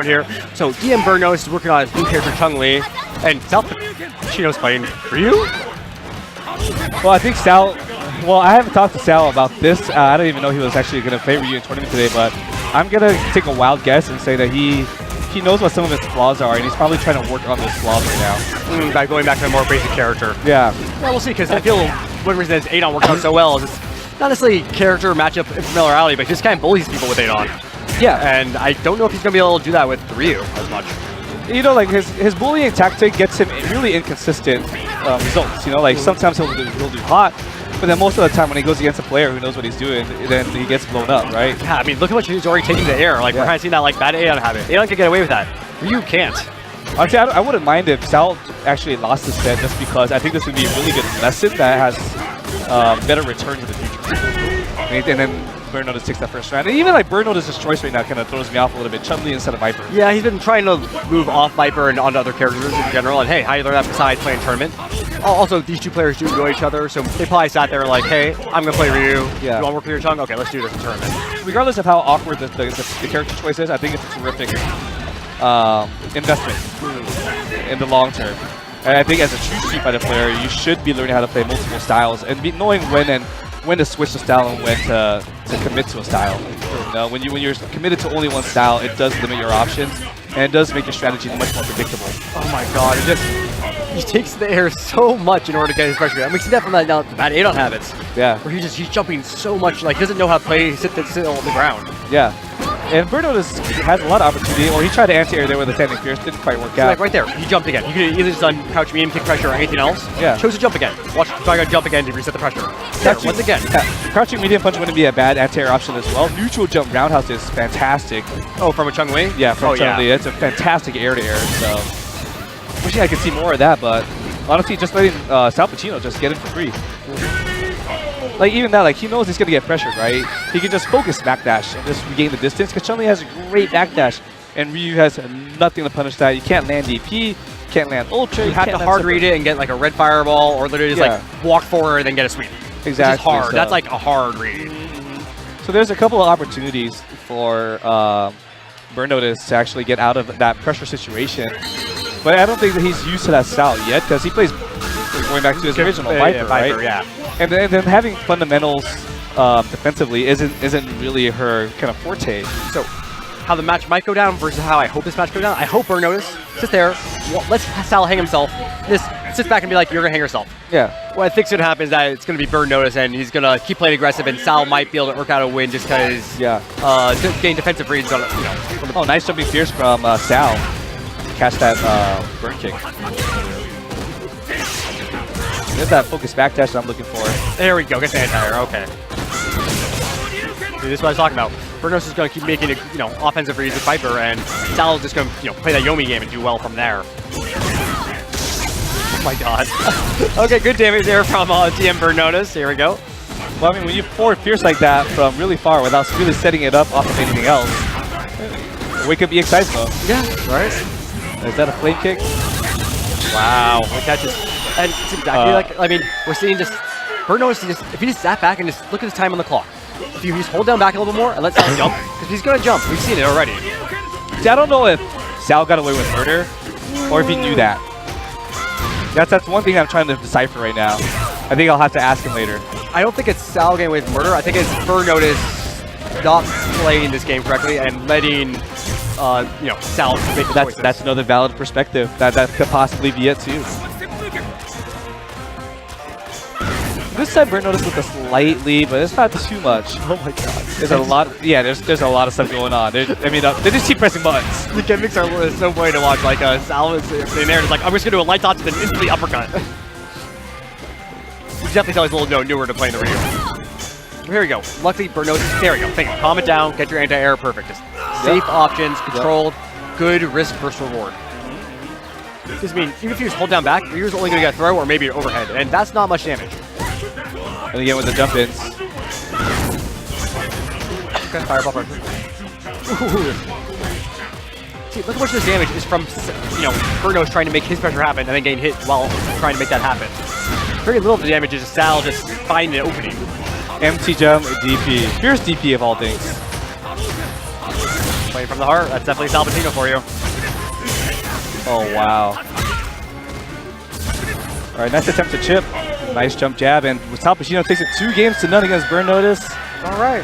here. So DM Burnos is working on his new character Chun-Li, and SALPACINO's fighting Ryu? Well, I think Sal. Well, I haven't talked to Sal about this. I don't even know he was actually going to play Ryu in tournament today, but I'm going to take a wild guess and say that he knows what some of his flaws are, and he's probably trying to work on those flaws right now. By going back to a more basic character. Yeah. Yeah, we'll see, because I feel one reason that Adon works out so well is it's not necessarily character matchup familiarity, but just kind of bullies people with Adon. Yeah. And I don't know if he's going to be able to do that with Ryu as much. You know, like his bullying tactic gets him really inconsistent results. You know, like sometimes he'll do hot, but then most of the time when he goes against a player who knows what he's doing, then he gets blown up, right? Yeah, I mean, look how much he's already taking to the air. Like, we're kind of seeing that like bad Adon habit. Adon can get away with that. Ryu can't. Honestly, I wouldn't mind if Sal actually lost this set, just because I think this would be a really good lesson that has better returns in the future. And then Burnotus takes that first round. And even like Burnotus' choice right now kind of throws me off a little bit. Chun-Li instead of Viper. Yeah, he's been trying to move off Viper and onto other characters in general. And hey, how do you learn that besides playing tournament? Also, these two players do know each other, so they probably sat there like, hey, I'm going to play Ryu. Yeah. You want to work with your Chung? Okay, let's do this in tournament. Regardless of how awkward the character choice is, I think it's a terrific investment in the long term. And I think as a true Street Fighter player, you should be learning how to play multiple styles and knowing when to switch the style and when to commit to a style. You know, when you're committed to only one style, it does limit your options, and it does make your strategy much more predictable. Oh my god, he takes the air so much in order to get his pressure. And we see that from that now, bad Adon habits. Yeah. Where he's jumping so much, like he doesn't know how to play, sit on the ground. Yeah. And Burnotus has a lot of opportunity, or he tried to anti-air there with a standing fierce, didn't quite work out. Like right there, he jumped again. You could have either just done crouch medium kick pressure or anything else. Yeah. Chose to jump again. Watch Dragon jump again to reset the pressure. Once again. Yeah. Crouching medium punch wouldn't be a bad anti-air option as well. Neutral jump roundhouse is fantastic. Oh, from a Chun-Li? Yeah, from Chun-Li. It's a fantastic air-to-air, so wishing I could see more of that, but honestly, just letting SALPACINO just get him for free. Like, even that, like, he knows he's going to get pressured, right? He can just focus backdash and just regain the distance, because Chun-Li has a great backdash, and Ryu has nothing to punish that. You can't land DP, can't land Ultra. You have to hard read it and get, like, a red fireball, or literally just, like, walk forward and then get a sweep. Exactly. Which is hard. So. That's, like, a hard read. So there's a couple of opportunities for Burnotus to actually get out of that pressure situation. But I don't think that he's used to that style yet, because he plays going back to his original Viper, right? Yeah. And then having fundamentals defensively isn't really her kind of forte. So how the match might go down versus how I hope this match goes down. I hope Burnotus sits there, lets Sal hang himself, just sits back and be like, you're going to hang yourself. Yeah. What I think's going to happen is that it's going to be Burnotus, and he's going to keep playing aggressive, and Sal might be able to work out a win just because gain defensive reads on it. You know, oh, nice jumping fierce from Sal. Catch that burn kick. There's that focus backdash that I'm looking for. There we go. Gets the anti-air. Okay. See, this is what I was talking about. Burnos is going to keep making offensive reads with Viper, and Sal's just going to play that Yomi game and do well from there. Oh my god. Okay, good damage there from DM Burnotus. Here we go. Well, I mean, when you forward fierce like that from really far without really setting it up off of anything else, wake up EX Seismo. Yeah, right. Is that a flame kick? Wow. Like that just... And it's exactly like, I mean, we're seeing just, Burnotus, if he just sat back and just look at his time on the clock. If you just hold down back a little bit more and let Sal jump, because he's going to jump. We've seen it already. See, I don't know if Sal got away with murder or if he knew that. That's one thing I'm trying to decipher right now. I think I'll have to ask him later. I don't think it's Sal getting away with murder. I think it's Burnotus not playing this game correctly and letting, Sal make the choices. That's another valid perspective. That could possibly be it too. This time Burnotus with a slight lead, but it's not too much. Oh my god. There's a lot. There's a lot of stuff going on. They just keep pressing buttons. The gimmicks are so funny to watch. Like Sal is in there, just like I'm just gonna do a light dodge and then instantly uppercut. You definitely tell he's a little newer to playing the Ryu. Here we go. Luckily Burnotus. There we go. Think. Calm it down. Get your anti-air perfect. Just safe options, controlled, good risk versus reward. Because I mean, even if you just hold down back, Ryu's only gonna get a throw or maybe an overhead, and that's not much damage. And again with the jump ins. Okay, fireball first. See, look how much of this damage is from, Burnos trying to make his pressure happen and then getting hit while trying to make that happen. Very little of the damage is just Sal just finding an opening. Empty jump, DP. Fierce DP of all things. Playing from the heart. That's definitely SALPACIN0 for you. Oh, wow. All right, nice attempt to chip. Nice jump jab, and SALPACIN0 takes it 2 games to none against Burn Notice. All right.